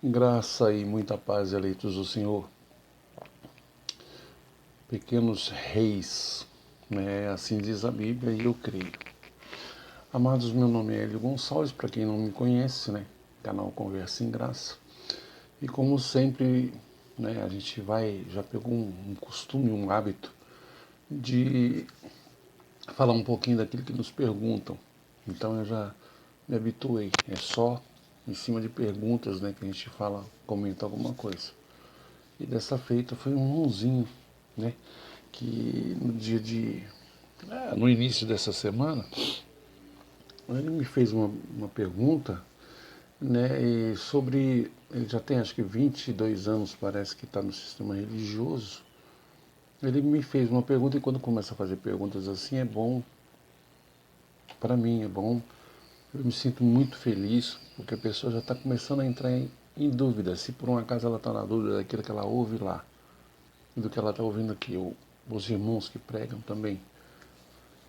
Graça e muita paz, eleitos do Senhor, pequenos reis, né? Assim diz a Bíblia e eu creio. Amados, meu nome é Hélio Gonçalves, para quem não me conhece, né? Canal Conversa em Graça. E como sempre, né? A gente já pegou um costume, um hábito de falar um pouquinho daquilo que nos perguntam. Então eu já me habituei. É só em cima de perguntas, né? Que a gente fala, comenta alguma coisa. E dessa feita foi um irmãozinho, né? Que no início dessa semana, ele me fez uma pergunta, né? E sobre, ele já tem acho que 22 anos, parece que está no sistema religioso. Ele me fez uma pergunta e quando começa a fazer perguntas assim é bom, para mim é bom. Eu me sinto muito feliz porque a pessoa já está começando a entrar em dúvida, se por um acaso ela está na dúvida daquilo que ela ouve lá e do que ela está ouvindo aqui, ou os irmãos que pregam também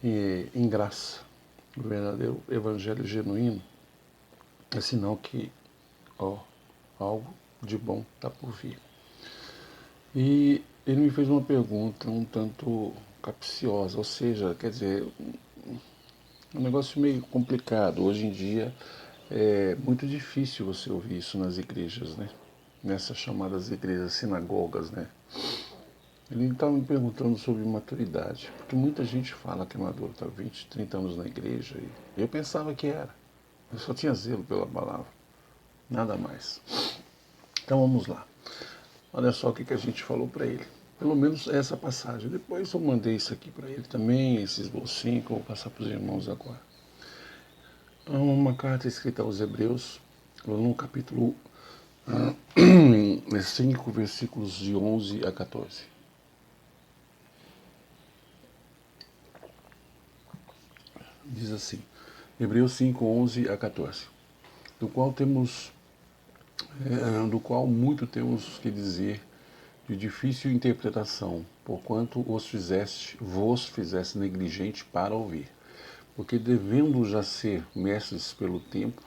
em graça, o verdadeiro evangelho genuíno, é sinal que ó, algo de bom está por vir. E ele me fez uma pergunta um tanto capciosa, ou seja, quer dizer, um negócio meio complicado. Hoje em dia é muito difícil você ouvir isso nas igrejas, né? Nessas chamadas igrejas sinagogas, né? Ele estava me perguntando sobre maturidade, porque muita gente fala que é maduro, está 20, 30 anos na igreja, e eu pensava que era. Eu só tinha zelo pela palavra, nada mais. Então vamos lá. Olha só o que a gente falou para ele. Pelo menos essa passagem. Depois eu mandei isso aqui para ele também, esses bolsinhos que eu vou passar para os irmãos agora. Uma carta escrita aos Hebreus, no capítulo 5, versículos de 11 a 14. Diz assim, Hebreus 5, 11 a 14. Do qual muito temos que dizer de difícil interpretação, porquanto vos fizeste negligente para ouvir. Porque devendo já ser mestres pelo tempo,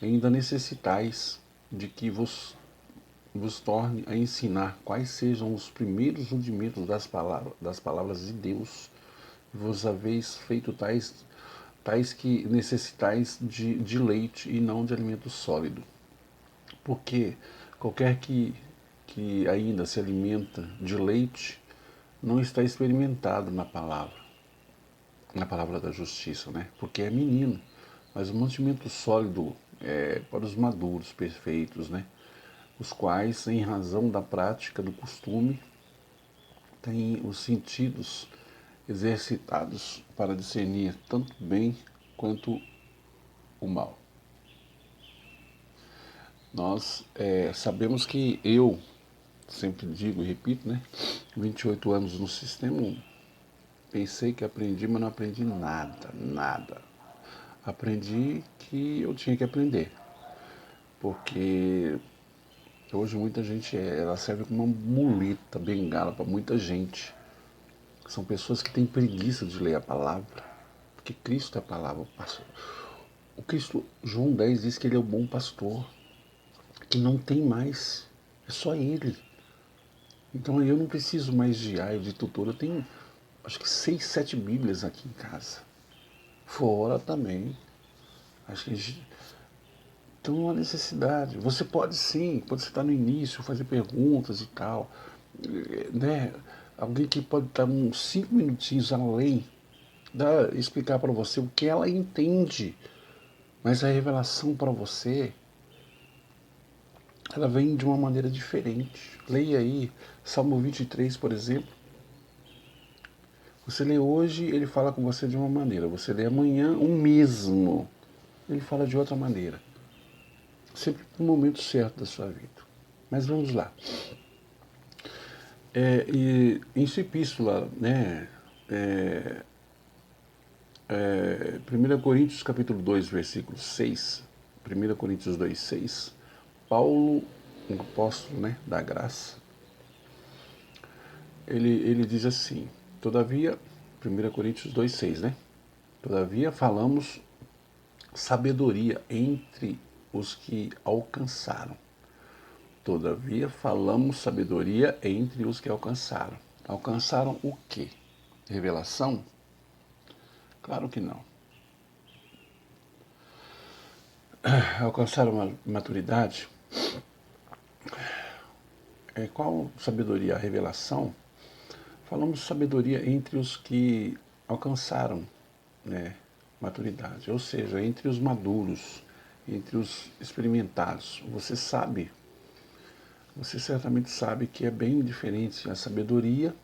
ainda necessitais de que vos torne a ensinar quais sejam os primeiros rudimentos das palavras de Deus, vos haveis feito tais que necessitais de leite e não de alimento sólido. Porque qualquer que ainda se alimenta de leite não está experimentado na palavra da justiça, né? Porque é menino. Mas o mantimento sólido é para os maduros, perfeitos, né? Os quais, em razão da prática do costume, têm os sentidos exercitados para discernir tanto o bem quanto o mal. Nós sabemos que eu, sempre digo e repito, né? 28 anos no sistema, pensei que aprendi, mas não aprendi nada, nada. Aprendi que eu tinha que aprender, porque hoje muita gente ela serve como uma muleta, bengala para muita gente. São pessoas que têm preguiça de ler a palavra, porque Cristo é a palavra. O Cristo, João 10 diz que ele é o bom pastor, que não tem mais, é só ele. Então eu não preciso mais de aio, de tutor, eu tenho acho que 6, 7 Bíblias aqui em casa. Fora também. Acho que então não há necessidade. Você pode sim, quando você está no início, fazer perguntas e tal, né? Alguém que pode estar uns 5 minutinhos além, explicar para você o que ela entende. Mas a revelação para você, ela vem de uma maneira diferente. Leia aí Salmo 23, por exemplo. Você lê hoje, ele fala com você de uma maneira. Você lê amanhã, o mesmo. Ele fala de outra maneira. Sempre no momento certo da sua vida. Mas vamos lá. E em sua epístola, né, 1 Coríntios capítulo 2, versículo 6, 1 Coríntios 2, 6, Paulo, um apóstolo, né, da graça, ele diz assim, todavia, 1 Coríntios 2, 6, né, todavia falamos sabedoria entre os que alcançaram, Todavia, falamos sabedoria entre os que alcançaram. Alcançaram o quê? Revelação? Claro que não. Alcançaram a maturidade? Qual sabedoria? A revelação? Falamos sabedoria entre os que alcançaram, né, maturidade, ou seja, entre os maduros, entre os experimentados. Você certamente sabe que é bem diferente a sabedoria,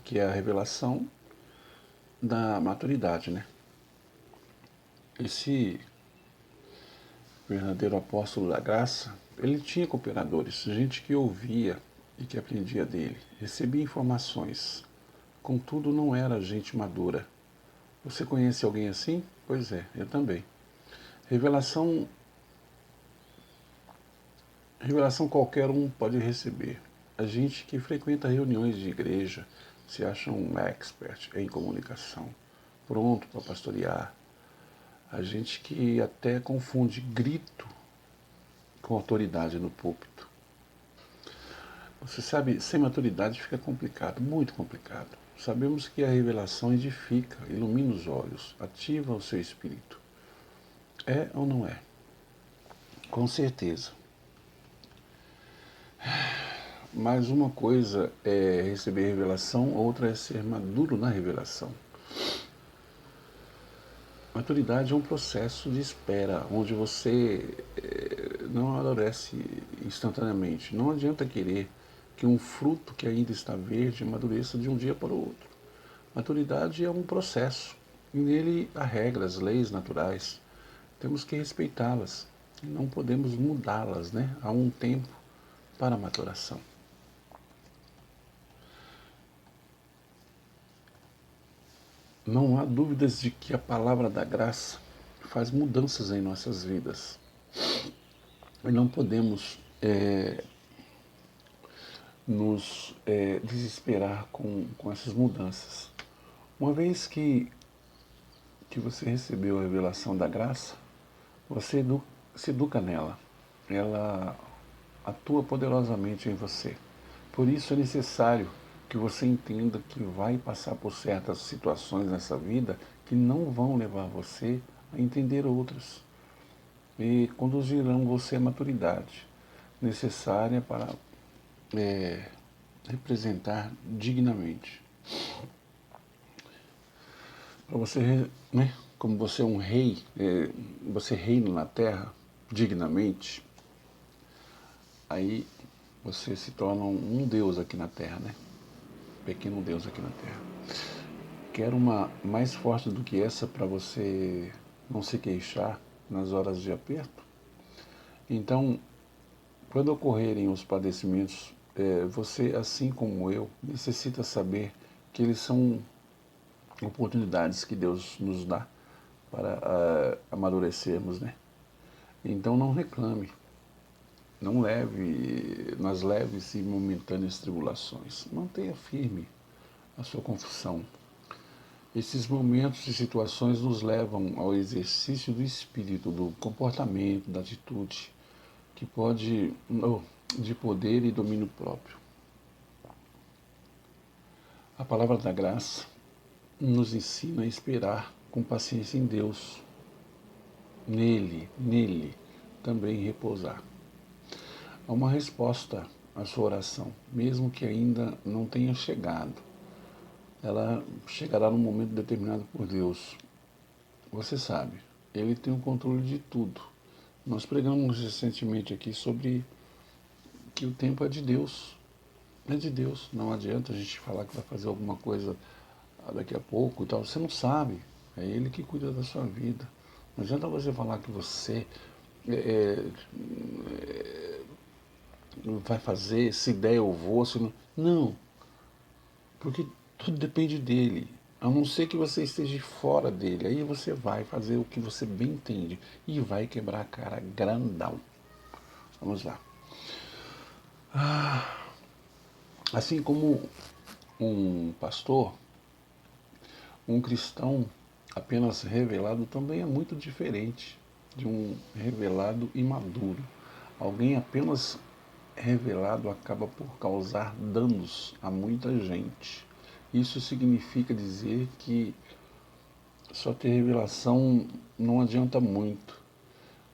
que é a revelação, da maturidade, né? Esse verdadeiro apóstolo da graça, ele tinha cooperadores, gente que ouvia e que aprendia dele, recebia informações, contudo não era gente madura. Você conhece alguém assim? Pois é, eu também. Revelação qualquer um pode receber. A gente que frequenta reuniões de igreja se acha um expert em comunicação, pronto para pastorear. A gente que até confunde grito com autoridade no púlpito. Você sabe, sem maturidade fica complicado, muito complicado. Sabemos que a revelação edifica, ilumina os olhos, ativa o seu espírito. É ou não é? Com certeza. Mas uma coisa é receber revelação, outra é ser maduro na revelação. Maturidade é um processo de espera, onde você não amadurece instantaneamente. Não adianta querer que um fruto que ainda está verde amadureça de um dia para o outro. Maturidade é um processo, e nele há regras, leis naturais. Temos que respeitá-las, e não podemos mudá-las, né? Há um tempo para a maturação. Não há dúvidas de que a palavra da graça faz mudanças em nossas vidas. E não podemos nos desesperar com essas mudanças. Uma vez que você recebeu a revelação da graça, você se educa nela. Ela atua poderosamente em você. Por isso é necessário que você entenda que vai passar por certas situações nessa vida que não vão levar você a entender outras e conduzirão você à maturidade necessária para representar dignamente. Para você, né, como você é um rei, você reina na terra dignamente, aí você se torna um deus aqui na terra, né? Pequeno deus aqui na terra. Quero uma mais forte do que essa para você não se queixar nas horas de aperto? Então, quando ocorrerem os padecimentos, você, assim como eu, necessita saber que eles são oportunidades que Deus nos dá para amadurecermos, né? Então não reclame, não leve nas leves e momentâneas tribulações. Mantenha firme a sua confissão. Esses momentos e situações nos levam ao exercício do espírito, do comportamento, da atitude, que pode, de poder e domínio próprio. A palavra da graça nos ensina a esperar com paciência em Deus, nele também repousar. Há uma resposta à sua oração, mesmo que ainda não tenha chegado. Ela chegará num momento determinado por Deus. Você sabe, Ele tem o controle de tudo. Nós pregamos recentemente aqui sobre que o tempo é de Deus. É de Deus. Não adianta a gente falar que vai fazer alguma coisa daqui a pouco e tal. Você não sabe. É Ele que cuida da sua vida. Não adianta você falar que você vai fazer, se der eu vou, se não. Não. Porque tudo depende dele. A não ser que você esteja fora dele. Aí você vai fazer o que você bem entende. E vai quebrar a cara grandão. Vamos lá. Assim como um pastor, um cristão apenas revelado também é muito diferente. de um revelado imaduro. Alguém apenas revelado acaba por causar danos a muita gente. Isso significa dizer que só ter revelação não adianta muito.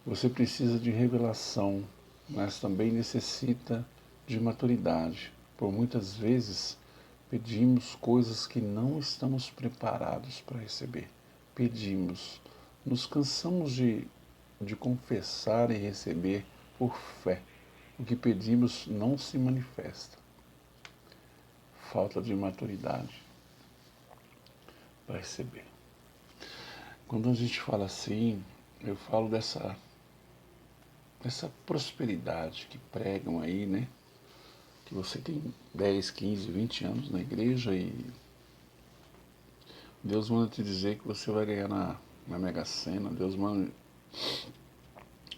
Você precisa de revelação, mas também necessita de maturidade. Por muitas vezes pedimos coisas que não estamos preparados para receber. Pedimos, nos cansamos de confessar e receber por fé. O que pedimos não se manifesta. Falta de maturidade para receber. Quando a gente fala assim, eu falo dessa prosperidade que pregam aí, né? Que você tem 10, 15, 20 anos na igreja e Deus manda te dizer que você vai ganhar na Mega Sena. Deus manda.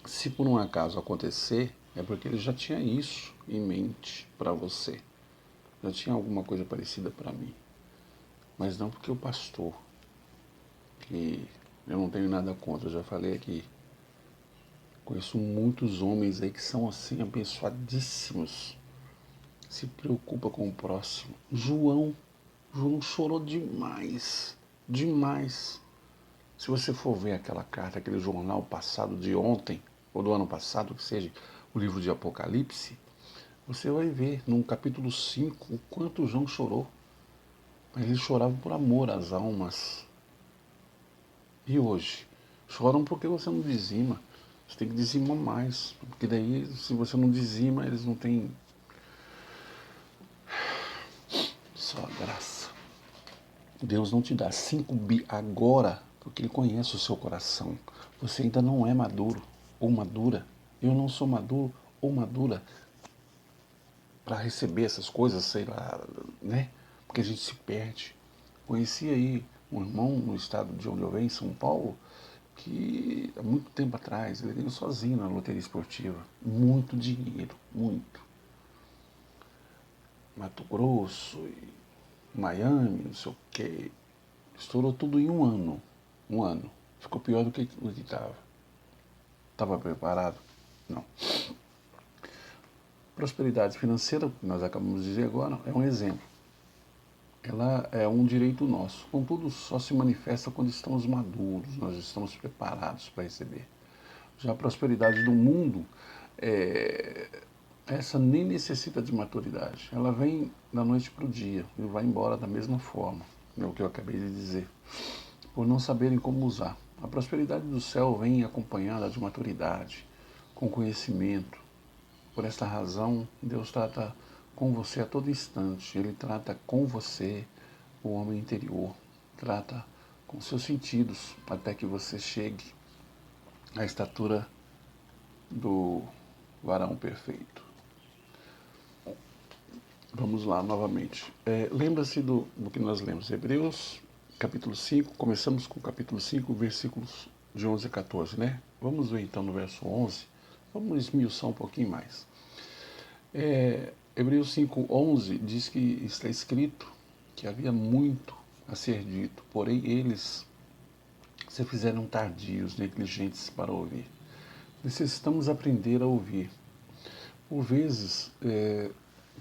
Se por um acaso acontecer, é porque ele já tinha isso em mente para você. Já tinha alguma coisa parecida para mim. Mas não porque o pastor, que eu não tenho nada contra, eu já falei aqui. Conheço muitos homens aí que são assim abençoadíssimos. Se preocupa com o próximo. João chorou demais. Demais. Se você for ver aquela carta, aquele jornal passado de ontem, ou do ano passado, que seja o livro de Apocalipse, você vai ver no capítulo 5 o quanto João chorou. Mas ele chorava por amor às almas. E hoje? Choram porque você não dizima. Você tem que dizimar mais. Porque daí, se você não dizima, eles não têm só graça. Deus não te dá 5 bi agora, porque Ele conhece o seu coração. Você ainda não é maduro ou madura. Eu não sou maduro ou madura para receber essas coisas, sei lá, né? Porque a gente se perde. Conheci aí um irmão no estado de onde eu venho, em São Paulo, que há muito tempo atrás ele ganhou sozinho na loteria esportiva. Muito dinheiro, muito. Mato Grosso, Miami, não sei o quê. Estourou tudo em um ano. Um ano. Ficou pior do que estava. Estava preparado? Não. Prosperidade financeira, que nós acabamos de dizer agora, é um exemplo. Ela é um direito nosso. Contudo, só se manifesta quando estamos maduros, nós estamos preparados para receber. Já a prosperidade do mundo, essa nem necessita de maturidade. Ela vem da noite para o dia e vai embora da mesma forma. É o que eu acabei de dizer. Por não saberem como usar. A prosperidade do céu vem acompanhada de maturidade, com conhecimento. Por esta razão, Deus trata com você a todo instante. Ele trata com você o homem interior. Trata com seus sentidos até que você chegue à estatura do varão perfeito. Vamos lá novamente. Lembra-se do que nós lemos. Hebreus, capítulo 5. Começamos com o capítulo 5, versículos de 11 a 14, né? Vamos ver então no verso 11. Vamos esmiuçar um pouquinho mais. Hebreus 5:11 diz que está escrito que havia muito a ser dito, porém eles se fizeram tardios, negligentes para ouvir. Necessitamos aprender a ouvir. Por vezes,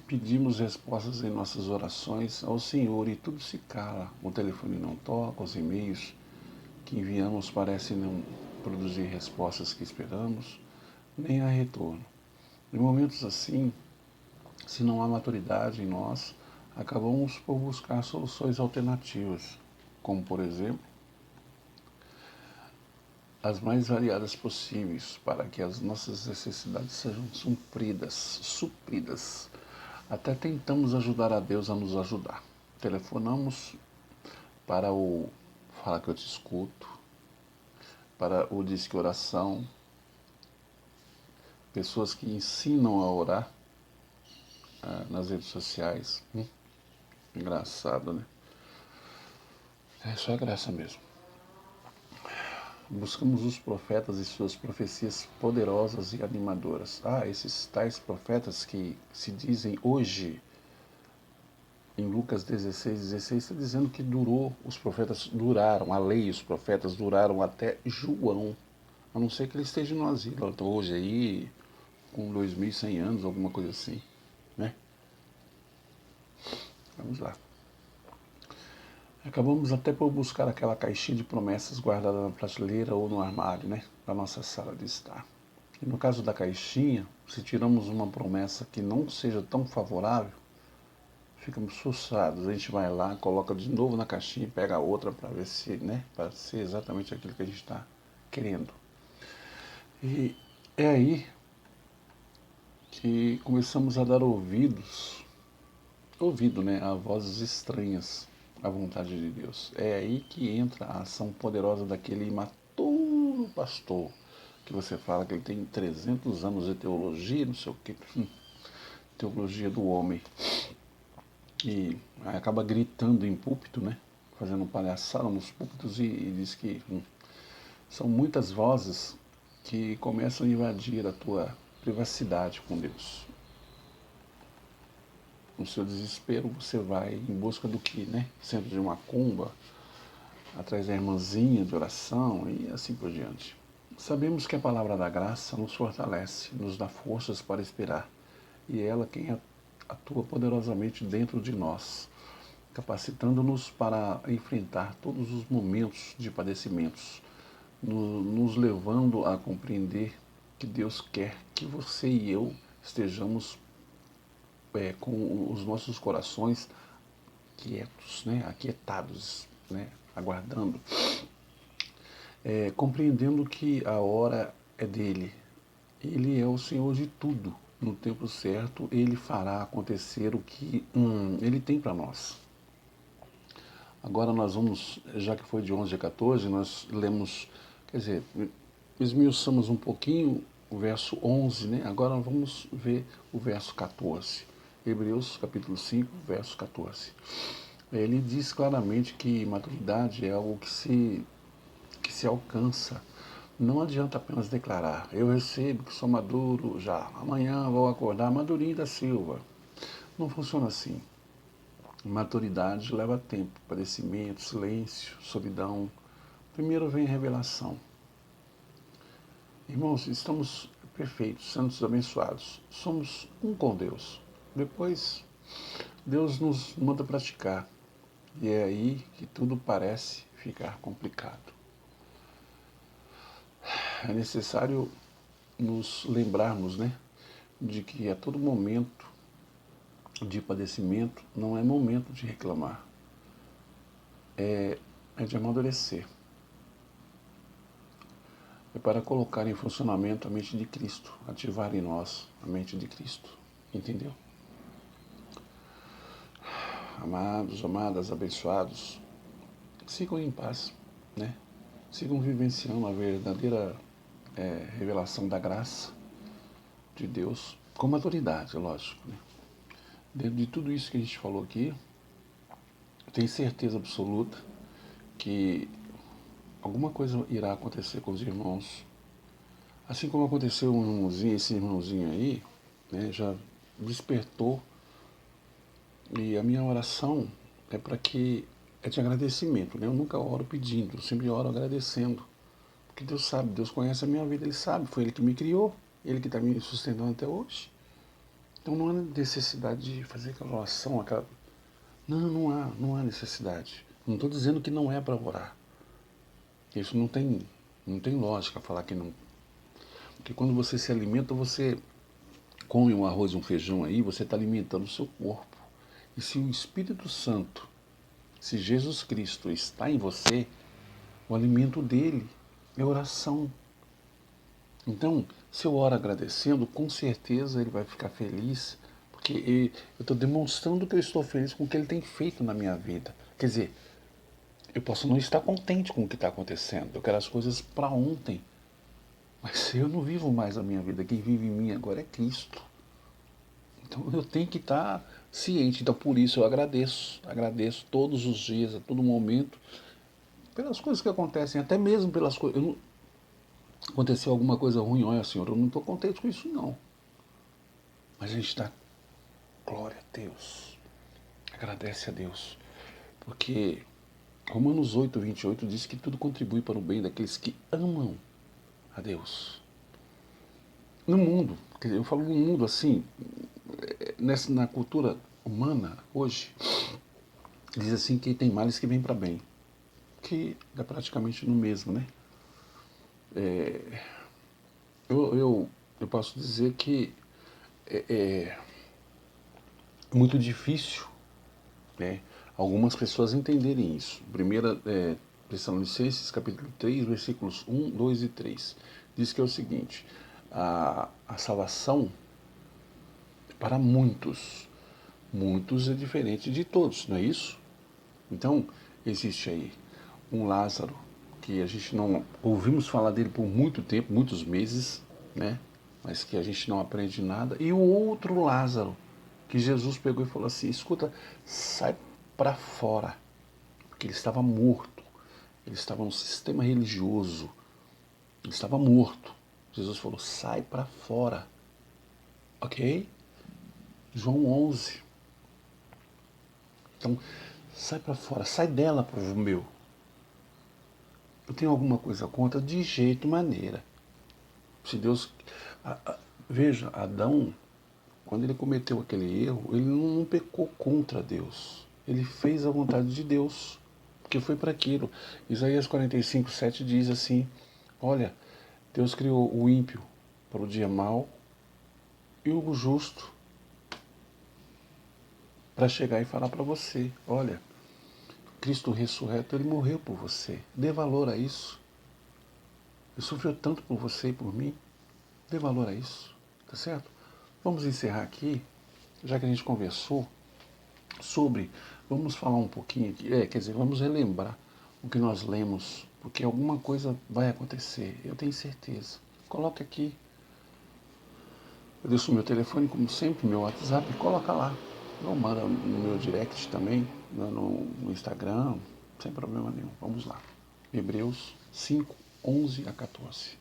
pedimos respostas em nossas orações ao Senhor e tudo se cala. O telefone não toca, os e-mails que enviamos parecem não produzir respostas que esperamos, nem há retorno. Em momentos assim, se não há maturidade em nós, acabamos por buscar soluções alternativas, como, por exemplo, as mais variadas possíveis para que as nossas necessidades sejam supridas. Até tentamos ajudar a Deus a nos ajudar. Telefonamos para o Fala que eu te escuto, para o Disque Oração, pessoas que ensinam a orar nas redes sociais. Engraçado, né? É só graça mesmo. Buscamos os profetas e suas profecias poderosas e animadoras. Esses tais profetas que se dizem hoje, em Lucas 16:16, está dizendo que os profetas duraram, a lei e os profetas duraram até João. A não ser que ele esteja no asilo hoje aí, com 2.100 anos, alguma coisa assim, né? Vamos lá. Acabamos até por buscar aquela caixinha de promessas guardada na prateleira ou no armário, né? Da nossa sala de estar. E no caso da caixinha, se tiramos uma promessa que não seja tão favorável, ficamos frustrados. A gente vai lá, coloca de novo na caixinha e pega a outra para ver se, né? Para ser exatamente aquilo que a gente está querendo. E é aí que começamos a dar ouvido, né, a vozes estranhas à vontade de Deus. É aí que entra a ação poderosa daquele imaturo pastor, que você fala que ele tem 300 anos de teologia, não sei o que, teologia do homem, e acaba gritando em púlpito, né, fazendo palhaçada nos púlpitos e diz que são muitas vozes que começam a invadir a tua privacidade com Deus. No seu desespero, você vai em busca do que, né? Centro de macumba, atrás da irmãzinha de oração e assim por diante. Sabemos que a palavra da graça nos fortalece, nos dá forças para esperar, e é ela quem atua poderosamente dentro de nós, capacitando-nos para enfrentar todos os momentos de padecimentos, nos levando a compreender que Deus quer que você e eu estejamos com os nossos corações quietos, né, aquietados, né, aguardando, compreendendo que a hora é dele. Ele é o Senhor de tudo. No tempo certo, ele fará acontecer o que ele tem para nós. Agora nós vamos, já que foi de 11 a 14, nós lemos, quer dizer, esmiuçamos um pouquinho o verso 11, né? Agora vamos ver o verso 14. Hebreus capítulo 5, verso 14. Ele diz claramente que maturidade é algo que se alcança. Não adianta apenas declarar, eu recebo que sou maduro já, amanhã vou acordar madurinho da Silva. Não funciona assim. Maturidade leva tempo, padecimento, silêncio, solidão. Primeiro vem a revelação. Irmãos, estamos perfeitos, santos, abençoados. Somos um com Deus. Depois, Deus nos manda praticar. E é aí que tudo parece ficar complicado. É necessário nos lembrarmos, né, de que a todo momento de padecimento não é momento de reclamar, é de amadurecer. É para colocar em funcionamento a mente de Cristo, ativar em nós a mente de Cristo. Entendeu? Amados, amadas, abençoados, sigam em paz, né? Sigam vivenciando a verdadeira revelação da graça de Deus, com maturidade, lógico, né? Dentro de tudo isso que a gente falou aqui, tenho certeza absoluta que alguma coisa irá acontecer com os irmãos. Assim como aconteceu um irmãozinho, esse irmãozinho aí, né, já despertou. E a minha oração é para que é de agradecimento, né? Eu nunca oro pedindo, eu sempre oro agradecendo. Porque Deus sabe, Deus conhece a minha vida, Ele sabe, foi Ele que me criou, Ele que está me sustentando até hoje. Então não há necessidade de fazer aquela oração, aquela. Não, não há necessidade. Não estou dizendo que não é para orar. Isso não tem lógica falar que não. Porque quando você se alimenta, você come um arroz e um feijão aí, você está alimentando o seu corpo. E se o Espírito Santo, se Jesus Cristo está em você, o alimento dele é oração. Então, se eu oro agradecendo, com certeza ele vai ficar feliz, porque eu estou demonstrando que eu estou feliz com o que ele tem feito na minha vida. Quer dizer, eu posso não estar contente com o que está acontecendo, eu quero as coisas para ontem, mas eu não vivo mais a minha vida, quem vive em mim agora é Cristo. Então eu tenho que estar ciente, então por isso eu agradeço todos os dias, a todo momento, pelas coisas que acontecem, até mesmo pelas coisas. Aconteceu alguma coisa ruim, olha Senhor, eu não estou contente com isso não. Mas a gente está, glória a Deus, agradece a Deus, porque Romanos 8, 28 diz que tudo contribui para o bem daqueles que amam a Deus. No mundo, eu falo no mundo assim, na cultura humana hoje, diz assim que tem males que vêm para bem, que é praticamente no mesmo, né? Eu posso dizer que é muito difícil, né, algumas pessoas entenderem isso. Primeira Tessalonicenses, capítulo 3, versículos 1, 2 e 3. Diz que é o seguinte: a salvação para muitos, muitos é diferente de todos, não é isso? Então, existe aí um Lázaro que a gente não ouvimos falar dele por muito tempo, muitos meses, né? Mas que a gente não aprende nada. E o outro Lázaro que Jesus pegou e falou assim: escuta, sai para fora, porque ele estava morto, ele estava no sistema religioso, ele estava morto. Jesus falou: sai para fora, ok? João 11. Então, sai para fora, sai dela, povo meu. Eu tenho alguma coisa contra? De jeito maneira. Se Deus. Veja, Adão, quando ele cometeu aquele erro, ele não pecou contra Deus. Ele fez a vontade de Deus, porque foi para aquilo. Isaías 45, 7 diz assim: olha, Deus criou o ímpio para o dia mau e o justo para chegar e falar para você: olha, Cristo ressurreto, ele morreu por você. Dê valor a isso. Ele sofreu tanto por você e por mim. Dê valor a isso. Tá certo? Vamos encerrar aqui, já que a gente conversou sobre. Vamos falar um pouquinho aqui. Quer dizer, vamos relembrar o que nós lemos, porque alguma coisa vai acontecer. Eu tenho certeza. Coloque aqui. Eu deixo o meu telefone, como sempre, meu WhatsApp, coloca lá. Ou manda no meu direct também, no Instagram, sem problema nenhum. Vamos lá. Hebreus 5, 11 a 14.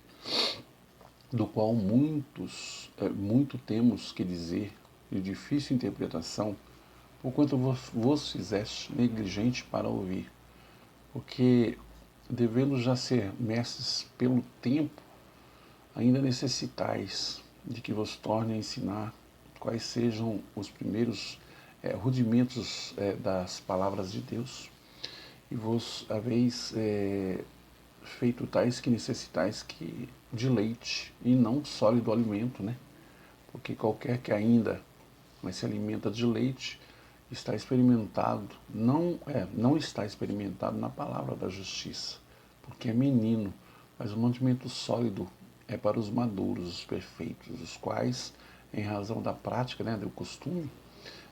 Do qual muito temos que dizer, de difícil interpretação, porquanto vos fizeste negligente para ouvir. Porque, devendo já ser mestres pelo tempo, ainda necessitais de que vos torne a ensinar quais sejam os primeiros rudimentos das palavras de Deus, e vos haveis feito tais que necessitais que de leite e não sólido alimento, né? Porque qualquer que ainda mas se alimenta de leite está experimentado, não está experimentado na palavra da justiça, porque é menino, mas o mantimento sólido é para os maduros, os perfeitos, os quais, em razão da prática, né, do costume,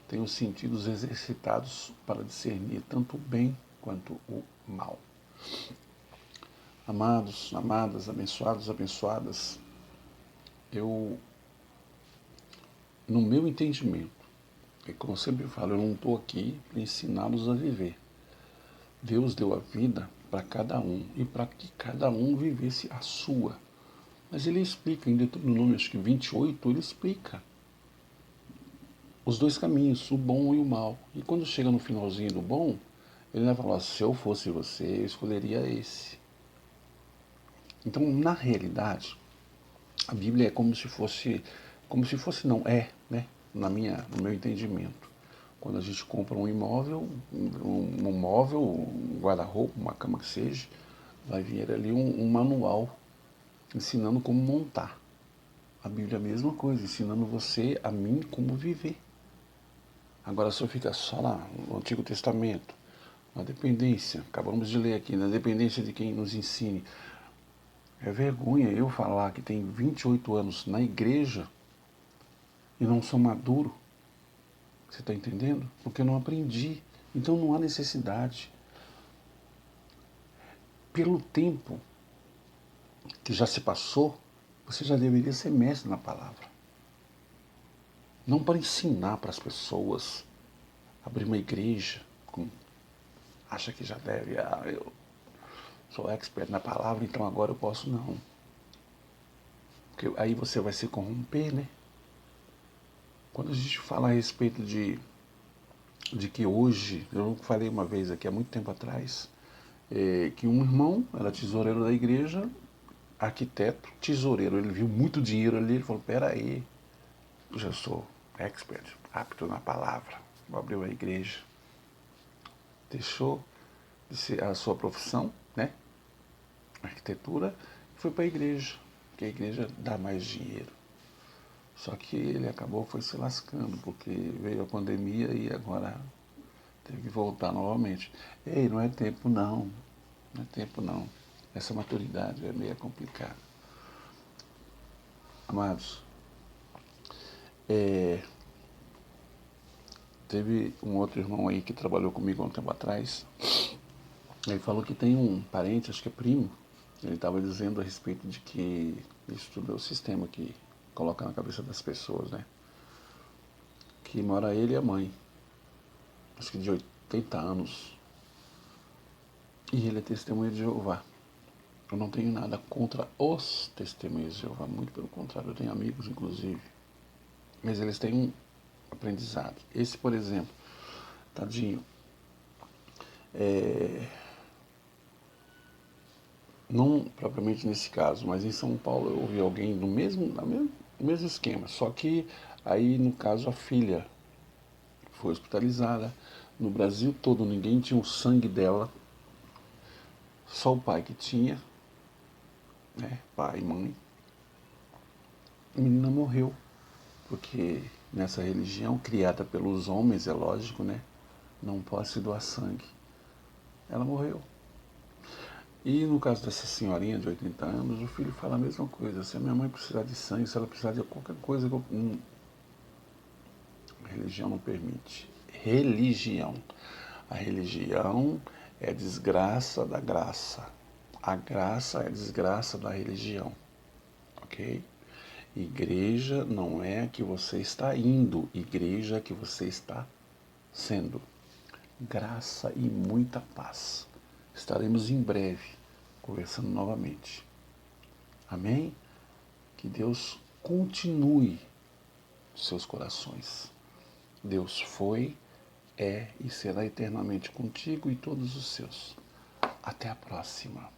têm os sentidos exercitados para discernir tanto o bem quanto o mal. Amados, amadas, abençoados, abençoadas, no meu entendimento, como eu sempre falo, eu não estou aqui para ensiná-los a viver. Deus deu a vida para cada um e para que cada um vivesse a sua. Mas ele explica, em Deuteronômio acho que 28, ele explica os dois caminhos, o bom e o mal. E quando chega no finalzinho do bom, ele vai falar: se eu fosse você, eu escolheria esse. Então, na realidade, a Bíblia é né, no meu entendimento. Quando a gente compra um imóvel, um móvel, um guarda-roupa, uma cama que seja, vai vir ali um manual ensinando como montar. A Bíblia é a mesma coisa, ensinando você, a mim, como viver. Agora só fica só lá, no Antigo Testamento, na dependência, acabamos de ler aqui, na dependência de quem nos ensine. É vergonha eu falar que tem 28 anos na igreja e não sou maduro. Você está entendendo? Porque eu não aprendi. Então não há necessidade. Pelo tempo que já se passou, você já deveria ser mestre na palavra. Não para ensinar para as pessoas, abrir uma igreja, acha que já deve, eu sou expert na palavra, então agora eu posso não. Porque aí você vai se corromper, né? Quando a gente fala a respeito de que hoje, eu falei uma vez aqui há muito tempo atrás, que um irmão era tesoureiro da igreja, arquiteto, tesoureiro. Ele viu muito dinheiro ali, ele falou, peraí, eu já sou expert, apto na palavra. Abriu a igreja. Deixou de ser a sua profissão, né? Arquitetura, e foi para a igreja, porque a igreja dá mais dinheiro. Só que ele foi se lascando, porque veio a pandemia e agora teve que voltar novamente. Ei, não é tempo não, não é tempo não. Essa maturidade é meio complicada. Amados, teve um outro irmão aí que trabalhou comigo há um tempo atrás. Ele falou que tem um parente, acho que é primo, ele estava dizendo a respeito de que isso tudo é o sistema que coloca na cabeça das pessoas, né? Que mora ele e a mãe, acho que de 80 anos. E ele é testemunha de Jeová. Eu não tenho nada contra os testemunhas de Jeová, muito pelo contrário, eu tenho amigos, inclusive. Mas eles têm um aprendizado. Esse, por exemplo, tadinho, não propriamente nesse caso, mas em São Paulo eu ouvi alguém no mesmo esquema, só que aí, no caso, a filha foi hospitalizada. No Brasil todo, ninguém tinha o sangue dela, só o pai que tinha, né? Pai e mãe. A menina morreu, porque nessa religião, criada pelos homens, é lógico, né? Não pode se doar sangue. Ela morreu. E no caso dessa senhorinha de 80 anos, o filho fala a mesma coisa. Se a minha mãe precisar de sangue, se ela precisar de qualquer coisa, a religião não permite. Religião. A religião é desgraça da graça. A graça é desgraça da religião. Ok? Igreja não é que você está indo, igreja é que você está sendo. Graça e muita paz. Estaremos em breve conversando novamente. Amém? Que Deus continue seus corações. Deus foi, é e será eternamente contigo e todos os seus. Até a próxima.